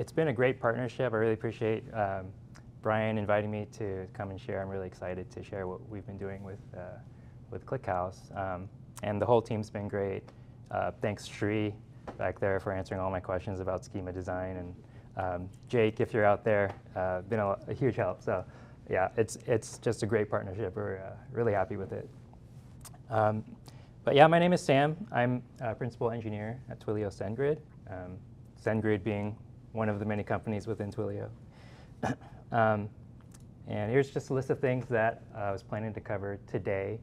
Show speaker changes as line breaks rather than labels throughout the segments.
It's been a great partnership. I really appreciate Brian inviting me to come and share. I'm really excited to share what we've been doing with ClickHouse. And the whole team's been great. Thanks, Sri, back there, for answering all my questions about schema design. And Jake, if you're out there, been a huge help. So yeah, it's just a great partnership. We're really happy with it. But yeah, my name is Sam. I'm a principal engineer at Twilio SendGrid. SendGrid being one of the many companies within Twilio. And here's just a list of things that I was planning to cover today.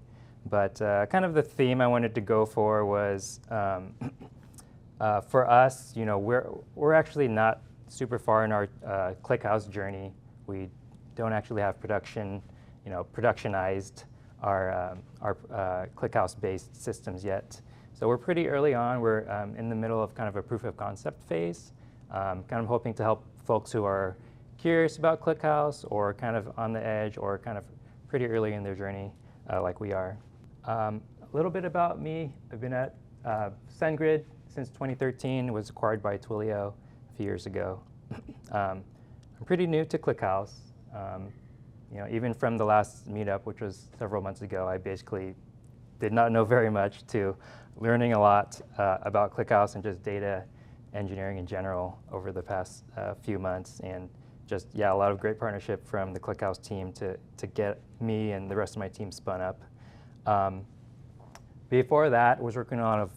But kind of the theme I wanted to go for was, for us, we're actually not super far in our ClickHouse journey. We don't actually have productionized our ClickHouse-based systems yet. So we're pretty early on. We're in the middle of kind of a proof of concept phase, kind of hoping to help folks who are curious about ClickHouse or kind of on the edge or kind of pretty early in their journey like we are. A little bit about me. I've been at SendGrid since 2013. It was acquired by Twilio a few years ago. I'm pretty new to ClickHouse. Even from the last meetup, which was several months ago, I basically did not know very much to learning a lot about ClickHouse and just data engineering in general over the past few months. And just, yeah, a lot of great partnership from the ClickHouse team to get me and the rest of my team spun up. Before that, I was working on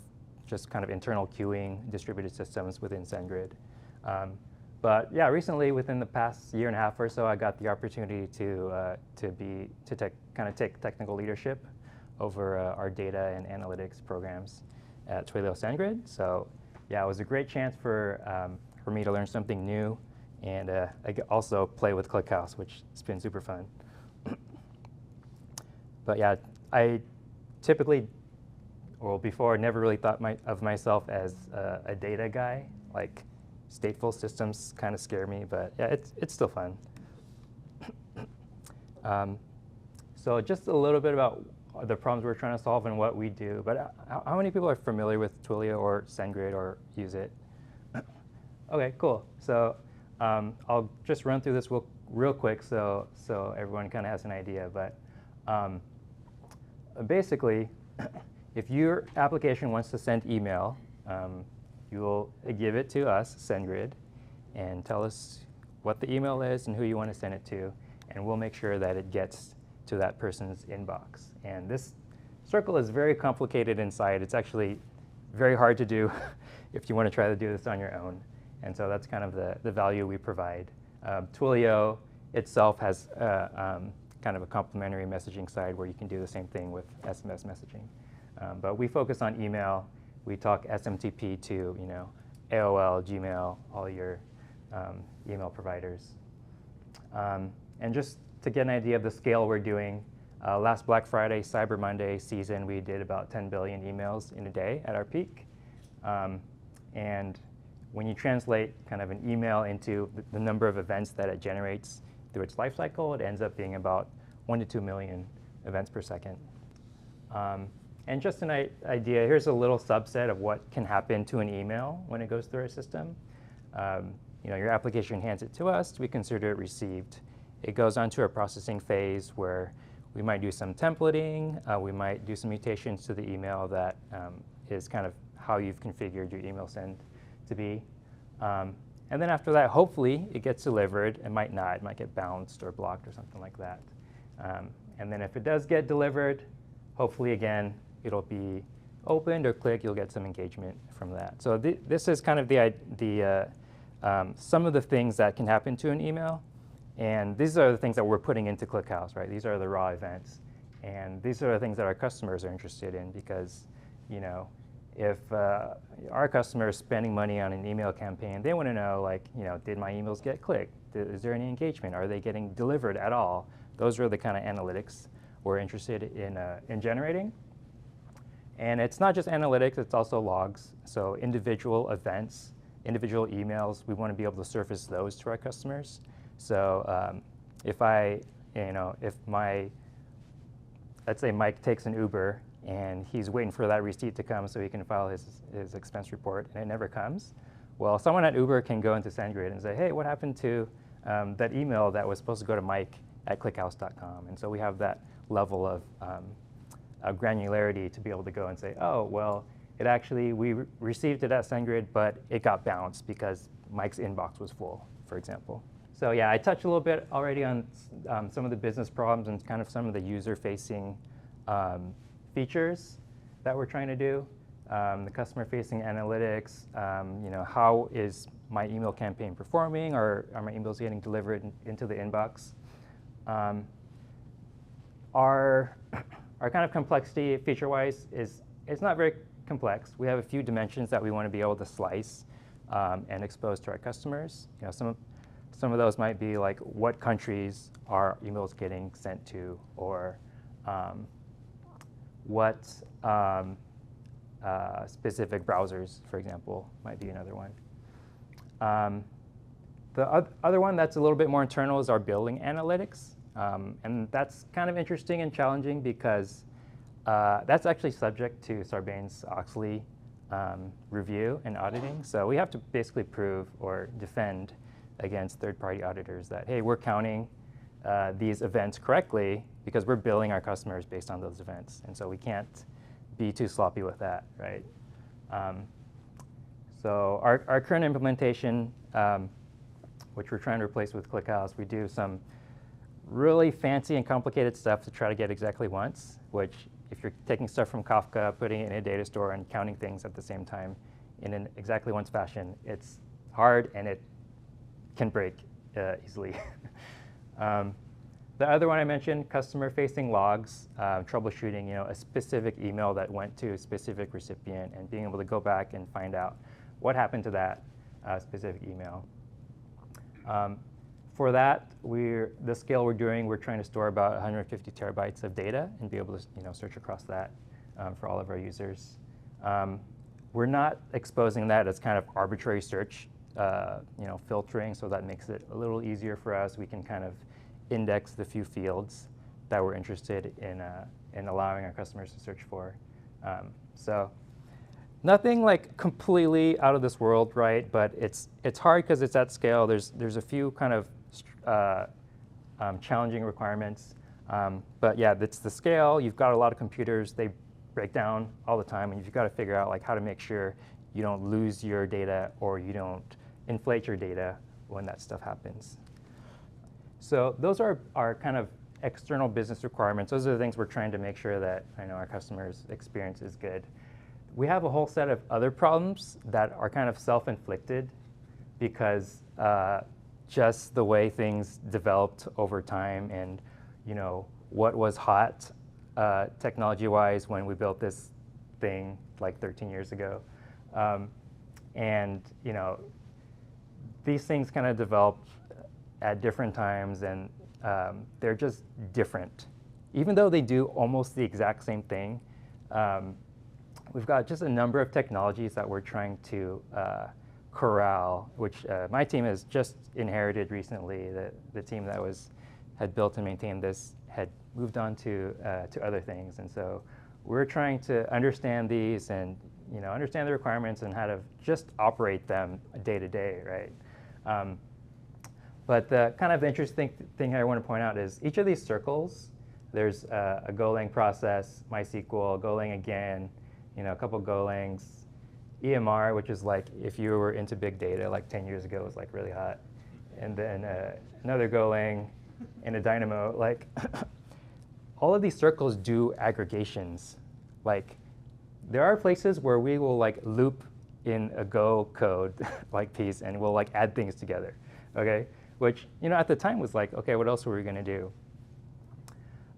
just kind of internal queuing distributed systems within SendGrid. But yeah, recently, within the past year and a half or so, I got the opportunity to kind of take technical leadership over our data and analytics programs at Twilio SendGrid. So yeah, it was a great chance for me to learn something new and also play with ClickHouse, which has been super fun. But yeah, I typically, well, before, never really thought of myself as a data guy. Like, stateful systems kind of scare me, but yeah, it's still fun. So just a little bit about the problems we're trying to solve and what we do. But how many people are familiar with Twilio or SendGrid or use it? OK, cool. So I'll just run through this real quick so everyone kind of has an idea. But basically, if your application wants to send email, you will give it to us, SendGrid, and tell us what the email is and who you want to send it to, and we'll make sure that it gets to that person's inbox. And this circle is very complicated inside. It's actually very hard to do if you want to try to do this on your own. And so that's kind of the value we provide. Twilio itself has kind of a complementary messaging side where you can do the same thing with SMS messaging. But we focus on email. We talk SMTP to AOL, Gmail, all your email providers. And just to get an idea of the scale we're doing, last Black Friday, Cyber Monday season, we did about 10 billion emails in a day at our peak. And when you translate kind of an email into the number of events that it generates through its life cycle, it ends up being about 1 to 2 million events per second. And just an idea, here's a little subset of what can happen to an email when it goes through our system. Your application hands it to us. We consider it received. It goes on to a processing phase where we might do some templating. We might do some mutations to the email that is kind of how you've configured your email send to be. And then after that, hopefully, it gets delivered. It might not. It might get bounced or blocked or something like that. And then if it does get delivered, hopefully, again, it'll be opened or clicked. You'll get some engagement from that. So this is kind of some of the things that can happen to an email. And these are the things that we're putting into ClickHouse, right? These are the raw events. And these are the things that our customers are interested in because, if our customer is spending money on an email campaign, they want to know, like, did my emails get clicked? Is there any engagement? Are they getting delivered at all? Those are the kind of analytics we're interested in generating. And it's not just analytics, it's also logs. So individual events, individual emails, we want to be able to surface those to our customers. So if let's say Mike takes an Uber and he's waiting for that receipt to come so he can file his expense report and it never comes, Well, someone at Uber can go into SendGrid and say, hey, what happened to that email that was supposed to go to Mike at ClickHouse.com? And so we have that level of granularity to be able to go and say, oh, well, we received it at SendGrid, but it got bounced because Mike's inbox was full, for example. So yeah, I touched a little bit already on some of the business problems and kind of some of the user-facing features that we're trying to do. The customer-facing analytics, how is my email campaign performing, or are my emails getting delivered into the inbox? Our kind of complexity feature-wise it's not very complex. We have a few dimensions that we want to be able to slice and expose to our customers. Some of those might be like what countries are emails getting sent to, or what specific browsers, for example, might be another one. The other one that's a little bit more internal is our billing analytics. And that's kind of interesting and challenging because that's actually subject to Sarbanes-Oxley review and auditing. So we have to basically prove or defend against third-party auditors that, hey, we're counting these events correctly because we're billing our customers based on those events. And so we can't be too sloppy with that, right? So our current implementation, which we're trying to replace with ClickHouse, we do some really fancy and complicated stuff to try to get exactly once, which if you're taking stuff from Kafka, putting it in a data store, and counting things at the same time in an exactly once fashion, it's hard and it can break easily. The other one I mentioned, customer-facing logs, troubleshooting, a specific email that went to a specific recipient and being able to go back and find out what happened to that specific email. For that, the scale we're doing, we're trying to store about 150 terabytes of data and be able to search across that for all of our users. We're not exposing that as kind of arbitrary search, filtering, so that makes it a little easier for us. We can kind of index the few fields that we're interested in allowing our customers to search for. So nothing like completely out of this world, right? But it's hard because it's at scale. There's a few kind of challenging requirements. But yeah, it's the scale. You've got a lot of computers. They break down all the time, and you've got to figure out like how to make sure you don't lose your data or you don't inflate your data when that stuff happens. So those are our kind of external business requirements. Those are the things we're trying to make sure that our customers' experience is good. We have a whole set of other problems that are kind of self-inflicted because just the way things developed over time and what was hot technology-wise when we built this thing like 13 years ago. And these things kind of developed at different times, and they're just different. Even though they do almost the exact same thing, we've got just a number of technologies that we're trying to corral, which my team has just inherited recently. The team that had built and maintained this had moved on to other things, and so we're trying to understand these and understand the requirements and how to just operate them day to day, right? But the kind of interesting thing I want to point out is each of these circles, there's a Golang process, MySQL, Golang again, a couple Golangs, EMR, which is like if you were into big data like 10 years ago, it was like really hot, and then another Golang and a Dynamo. Like all of these circles do aggregations. Like there are places where we will like loop in a Go code like piece and we'll like add things together, okay? Which at the time was like, okay, what else were we going to do?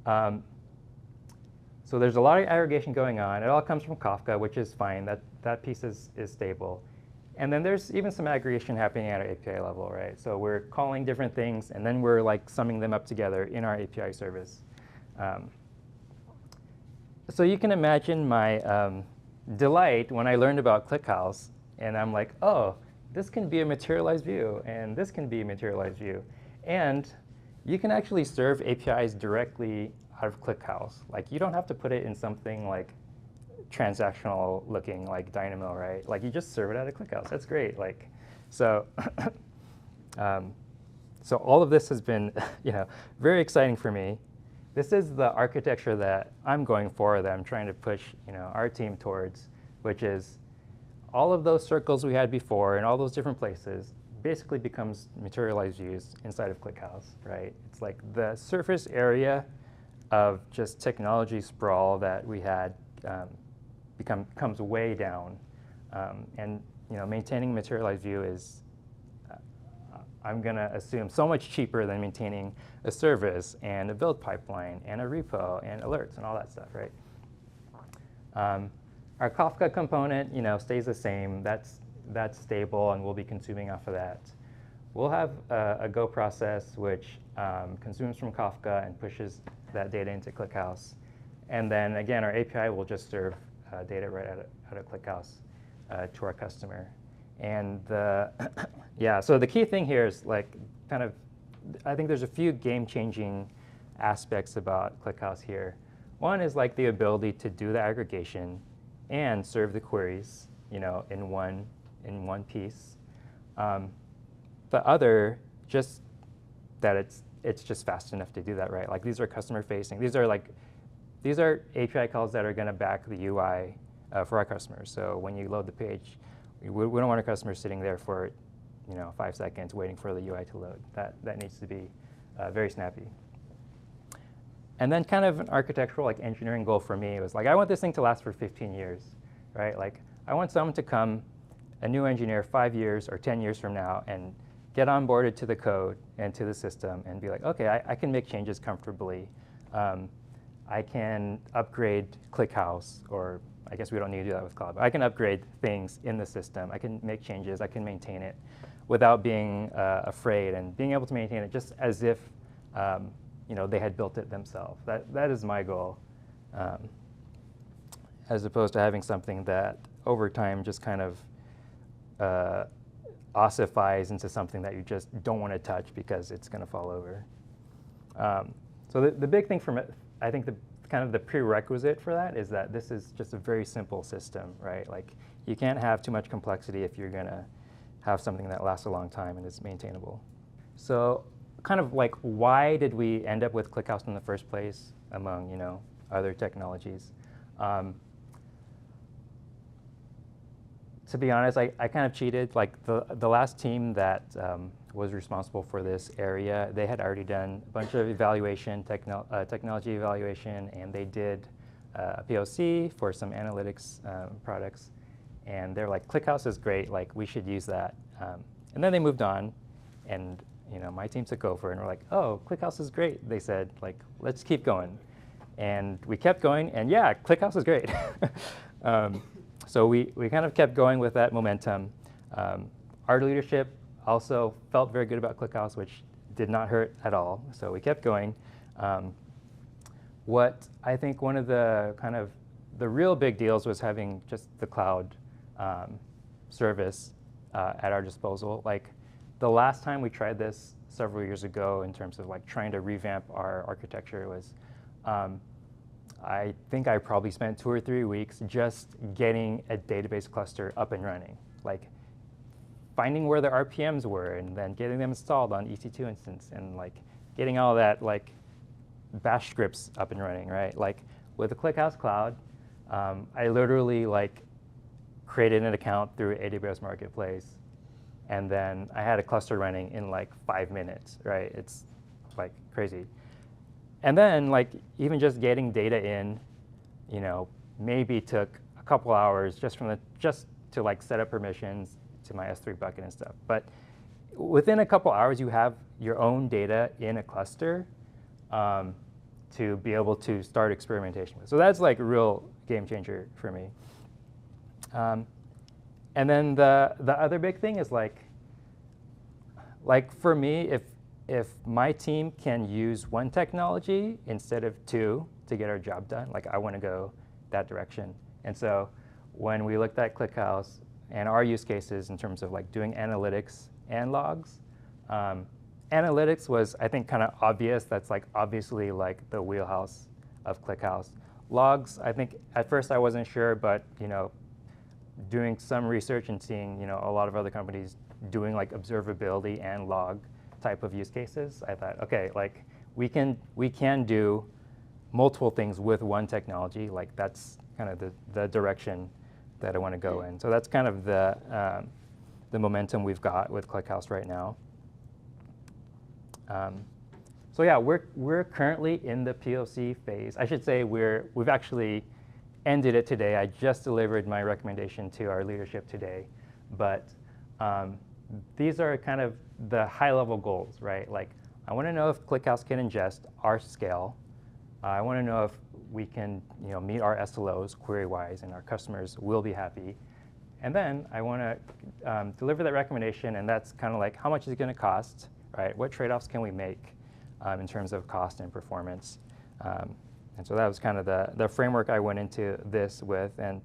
So there's a lot of aggregation going on. It all comes from Kafka, which is fine. That piece is stable. And then there's even some aggregation happening at our API level, right? So we're calling different things, and then we're like summing them up together in our API service. So you can imagine my delight when I learned about ClickHouse, and I'm like, oh, this can be a materialized view, and this can be a materialized view. And you can actually serve APIs directly out of ClickHouse. Like you don't have to put it in something like transactional looking like Dynamo, right? Like you just serve it out of ClickHouse. That's great. Like, so, so all of this has been, very exciting for me. This is the architecture that I'm going for, that I'm trying to push, our team towards, which is all of those circles we had before in all those different places basically becomes materialized views inside of ClickHouse, right? It's like the surface area of just technology sprawl that we had comes way down, and maintaining a materialized view is, I'm going to assume, so much cheaper than maintaining a service and a build pipeline and a repo and alerts and all that stuff, right? Our Kafka component, stays the same. That's stable, and we'll be consuming off of that. We'll have a Go process which consumes from Kafka and pushes that data into ClickHouse. And then again, our API will just serve data right out of ClickHouse to our customer. And so the key thing here is like I think there's a few game-changing aspects about ClickHouse here. One is like the ability to do the aggregation and serve the queries, in one piece. The other, just that it's just fast enough to do that, right? Like these are customer-facing. These are API calls that are going to back the UI for our customers. So when you load the page, we don't want our customers sitting there for 5 seconds waiting for the UI to load. That needs to be very snappy. And then kind of an architectural engineering goal for me was I want this thing to last for 15 years, right? Like I want someone to come, a new engineer 5 years or 10 years from now, and get onboarded to the code and to the system and be like, okay, I can make changes comfortably. I can upgrade ClickHouse, or I guess we don't need to do that with cloud, but I can upgrade things in the system. I can make changes. I can maintain it without being afraid, and being able to maintain it just as if they had built it themselves. That is my goal, as opposed to having something that over time just kind of ossifies into something that you just don't want to touch because it's going to fall over. So the big thing I think the prerequisite for that is that this is just a very simple system, right? Like you can't have too much complexity if you're going to have something that lasts a long time and is maintainable. So kind of why did we end up with ClickHouse in the first place among other technologies? To be honest, I kind of cheated. Like the last team that was responsible for this area, they had already done a bunch of evaluation, technology evaluation, and they did a POC for some analytics products. And they're like, ClickHouse is great. Like we should use that. And then they moved on, and my team took over, and we're like, oh, ClickHouse is great. They said, let's keep going. And we kept going, and yeah, ClickHouse is great. So we kind of kept going with that momentum. Our leadership also felt very good about ClickHouse, which did not hurt at all. So we kept going. What I think one of the real big deals was having just the cloud service at our disposal. Like the last time we tried this several years ago in terms of trying to revamp our architecture was, I think I probably spent 2 or 3 weeks just getting a database cluster up and running, finding where the RPMs were and then getting them installed on EC2 instance, and getting all that bash scripts up and running, right? With the ClickHouse Cloud, I literally created an account through AWS Marketplace, and then I had a cluster running in 5 minutes, right? It's crazy. And then even just getting data in, maybe took a couple hours just to set up permissions to my S3 bucket and stuff. But within a couple hours, you have your own data in a cluster to be able to start experimentation with. So that's a real game changer for me. And then the other big thing is for me, if my team can use one technology instead of 2 to get our job done, I want to go that direction. And so when we looked at ClickHouse and our use cases in terms of doing analytics and logs, analytics was, I think, kind of obvious. That's obviously the wheelhouse of ClickHouse. Logs, I think at first I wasn't sure, but doing some research and seeing a lot of other companies doing like observability and log type of use cases, I thought, okay, like we can do multiple things with one technology. Like that's kind of the direction that I want to go in. So that's kind of the momentum we've got with ClickHouse right now. So yeah, we're currently in the POC phase. I should say we've actually ended it today. I just delivered my recommendation to our leadership today, but these are kind of the high-level goals, right? Like I want to know if ClickHouse can ingest our scale. I want to know if we can meet our SLOs query-wise, and our customers will be happy. And then I want to deliver that recommendation, and that's kind of like how much is it going to cost, right? What trade-offs can we make in terms of cost and performance? And so that was kind of the framework I went into this with. And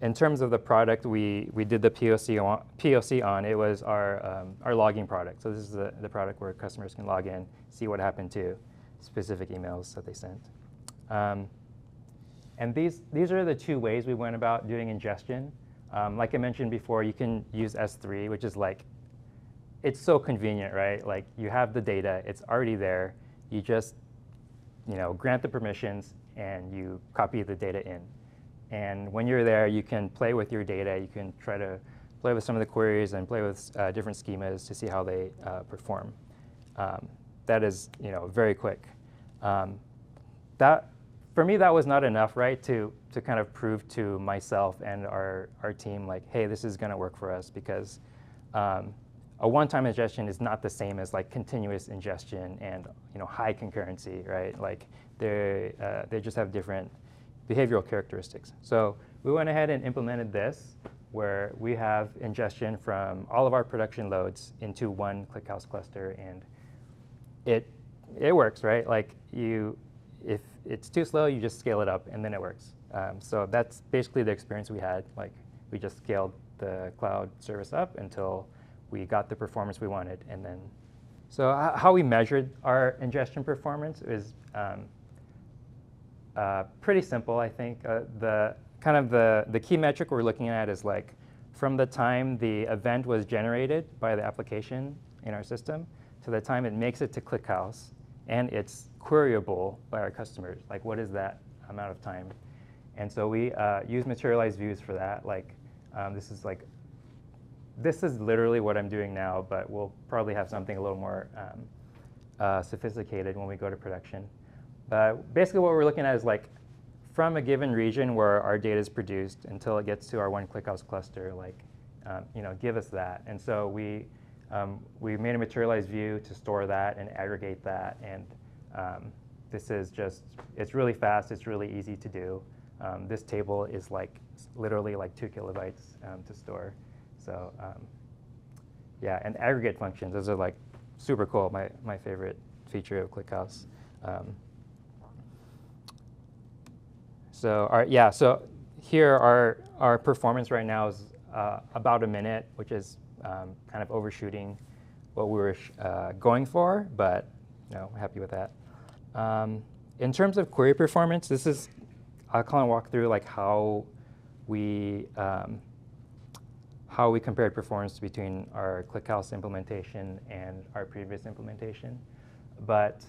in terms of the product we did the POC on, it was our logging product. So this is the product where customers can log in, see what happened to specific emails that they sent. And these are the two ways we went about doing ingestion. Like I mentioned before, you can use S3, which is like, it's so convenient, right? Like you have the data, it's already there. You just grant the permissions and you copy the data in. And when you're there, you can play with your data. You can try to play with some of the queries and play with different schemas to see how they perform. That is very quick. For me, that was not enough, right, to kind of prove to myself and our team, like, hey, this is going to work for us, because a one-time ingestion is not the same as like continuous ingestion and high concurrency, right? Like they just have different behavioral characteristics. So we went ahead and implemented this, where we have ingestion from all of our production loads into one ClickHouse cluster, and it works, right? Like if it's too slow, you just scale it up, and then it works. So that's basically the experience we had. Like we just scaled the cloud service up until we got the performance we wanted, and then. So how we measured our ingestion performance is pretty simple, I think. The key metric we're looking at is like from the time the event was generated by the application in our system to the time it makes it to ClickHouse and it's queryable by our customers. Like what is that amount of time? And so we use materialized views for that. Like this is literally what I'm doing now, but we'll probably have something a little more sophisticated when we go to production. Basically what we're looking at is like from a given region where our data is produced until it gets to our one ClickHouse cluster, like give us that. And so we made a materialized view to store that and aggregate that. And this is it's really fast, it's really easy to do. This table is like literally like 2 kilobytes to store. So yeah, and aggregate functions, those are like super cool, my favorite feature of ClickHouse. So here our performance right now is about a minute, which is kind of overshooting what we were going for, but happy with that. In terms of query performance, I'll kind of walk through like how we compared performance between our ClickHouse implementation and our previous implementation. But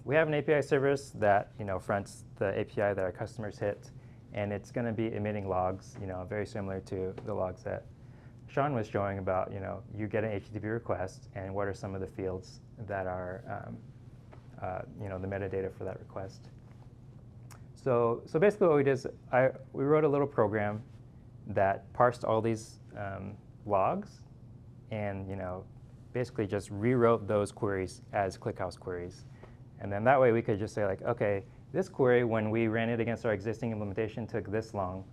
we have an API service that fronts the API that our customers hit, and it's going to be emitting logs, very similar to the logs that Sean was showing about. You get an HTTP request, and what are some of the fields that are the metadata for that request. So basically what we did is we wrote a little program that parsed all these logs and basically just rewrote those queries as ClickHouse queries. And then that way we could just say like, okay, this query, when we ran it against our existing implementation, took this long.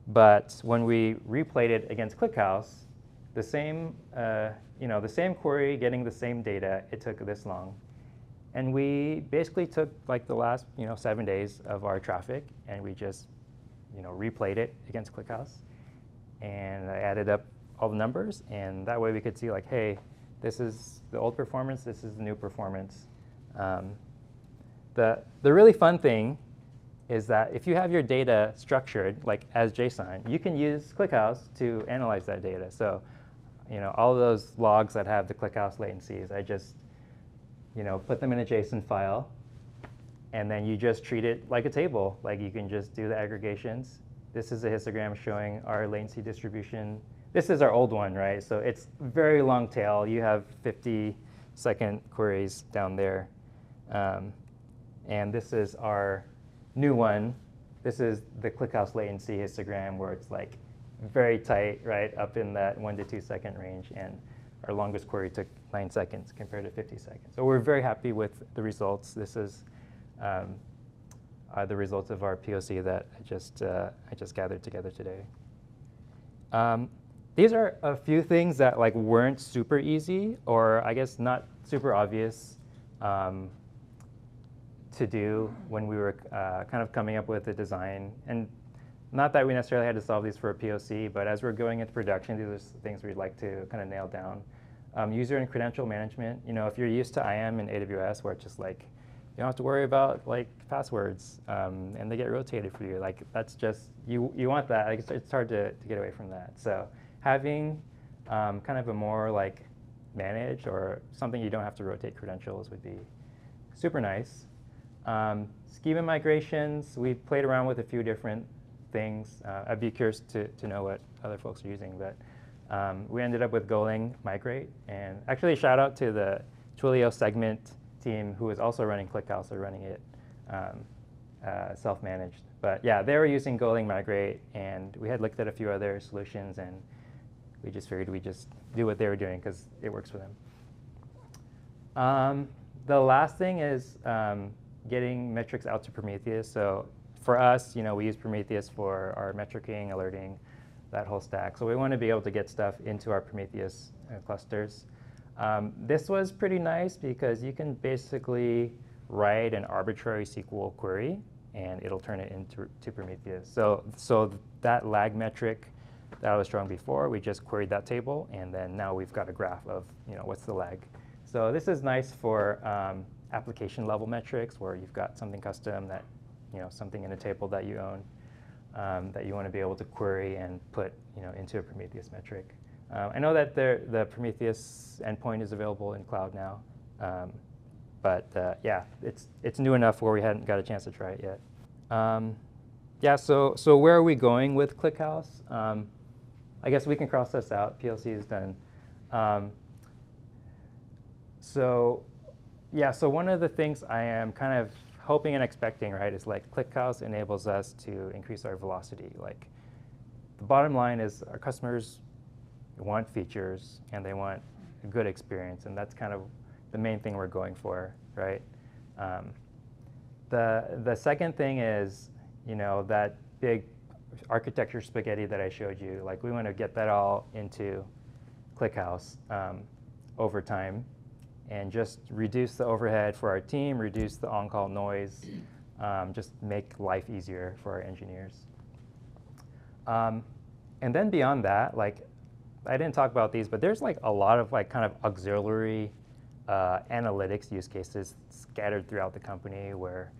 But when we replayed it against ClickHouse, the same query getting the same data, it took this long. And we basically took like the last 7 days of our traffic, and we just replayed it against ClickHouse. And I added up all the numbers, and that way we could see like, hey, this is the old performance, this is the new performance. the really fun thing is that if you have your data structured, like as JSON, you can use ClickHouse to analyze that data. So, all of those logs that have the ClickHouse latencies, I just, put them in a JSON file, and then you just treat it like a table. Like you can just do the aggregations. This is a histogram showing our latency distribution. This is our old one, right? So it's very long tail. You have 50-second queries down there. And this is our new one. This is the ClickHouse latency histogram where it's like very tight, right, up in that 1 to 2 second range. And our longest query took 9 seconds compared to 50 seconds. So we're very happy with the results. This is the results of our POC that I just gathered together today. These are a few things that weren't super easy, or I guess not super obvious to do when we were kind of coming up with the design. And not that we necessarily had to solve these for a POC, but as we're going into production, these are things we'd like to kind of nail down. User and credential management. If you're used to IAM in AWS, where it's just you don't have to worry about passwords and they get rotated for you. That's just, you want that. It's hard to get away from that. So having kind of a more managed or something you don't have to rotate credentials would be super nice. Schema migrations, we played around with a few different things. I'd be curious to know what other folks are using, but we ended up with Golang Migrate. And actually, shout out to the Twilio segment team who is also running ClickHouse, or running it self-managed. But yeah, they were using Golang Migrate, and we had looked at a few other solutions, and we just figured we'd just do what they were doing because it works for them. The last thing is getting metrics out to Prometheus. So for us, we use Prometheus for our metricing, alerting, that whole stack. So we want to be able to get stuff into our Prometheus clusters. This was pretty nice because you can basically write an arbitrary SQL query, and it'll turn it into Prometheus. So that lag metric that I was showing before, we just queried that table, and then now we've got a graph of what's the lag. So this is nice for application level metrics where you've got something custom that, something in a table that you own that you want to be able to query and put into a Prometheus metric. I know that the Prometheus endpoint is available in cloud now, but yeah, it's new enough where we hadn't got a chance to try it yet. Yeah, so where are we going with ClickHouse? I guess we can cross this out. PLC is done. So yeah, so one of the things I am kind of hoping and expecting, right, is ClickHouse enables us to increase our velocity. The bottom line is our customers want features and they want a good experience, and that's kind of the main thing we're going for, right? The second thing is, that big architecture spaghetti that I showed you. We want to get that all into ClickHouse over time, and just reduce the overhead for our team, reduce the on-call noise, just make life easier for our engineers. And then beyond that, I didn't talk about these, but there's a lot of kind of auxiliary analytics use cases scattered throughout the company where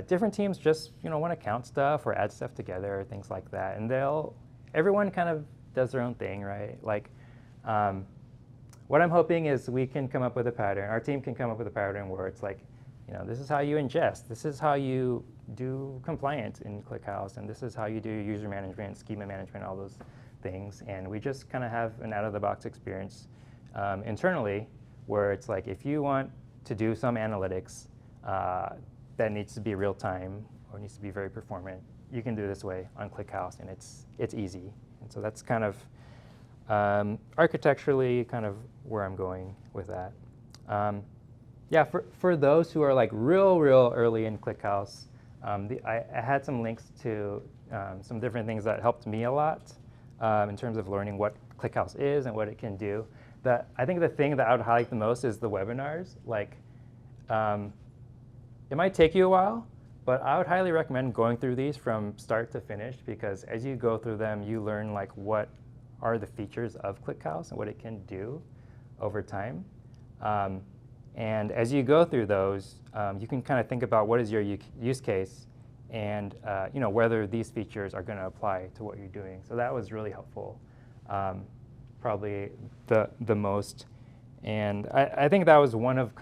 different teams just want to count stuff or add stuff together, things like that, and everyone kind of does their own thing, right? What I'm hoping is we can come up with a pattern. Our team can come up with a pattern where it's this is how you ingest, this is how you do compliance in ClickHouse, and this is how you do user management, schema management, all those things. And we just kind of have an out-of-the-box experience internally where it's if you want to do some analytics that needs to be real-time or needs to be very performant, you can do it this way on ClickHouse, and it's easy. And so that's kind of architecturally kind of where I'm going with that. Yeah, for those who are real early in ClickHouse, I had some links to some different things that helped me a lot in terms of learning what ClickHouse is and what it can do. I think the thing that I would highlight the most is the webinars. It might take you a while, but I would highly recommend going through these from start to finish, because as you go through them, you learn what are the features of ClickHouse and what it can do over time. And as you go through those, you can kind of think about what is your use case and whether these features are going to apply to what you're doing. So that was really helpful, probably the most. And I think that was one of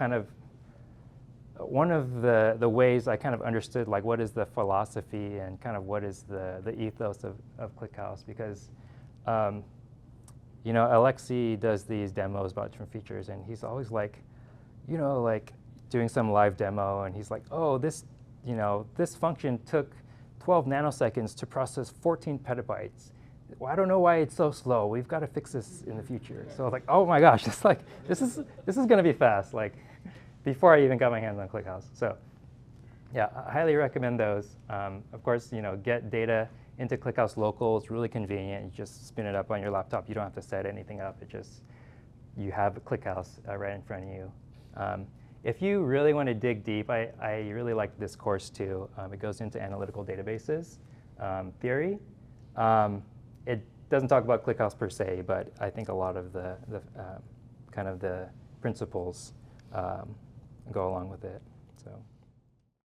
the ways I kind of understood like what is the philosophy and kind of what is the ethos of ClickHouse, because Alexei does these demos about different features, and he's always like, like doing some live demo, and he's like, oh, this function took 12 nanoseconds to process 14 petabytes. Well, I don't know why it's so slow. We've got to fix this in the future. So I was like, oh my gosh, it's like this is going to be fast. Like before I even got my hands on ClickHouse. So yeah, I highly recommend those. Of course, get data into ClickHouse local. It's really convenient. You just spin it up on your laptop. You don't have to set anything up. You have a ClickHouse right in front of you. If you really want to dig deep, I really like this course too. It goes into analytical databases theory. It doesn't talk about ClickHouse per se, but I think a lot of the kind of the principles go along with it. So.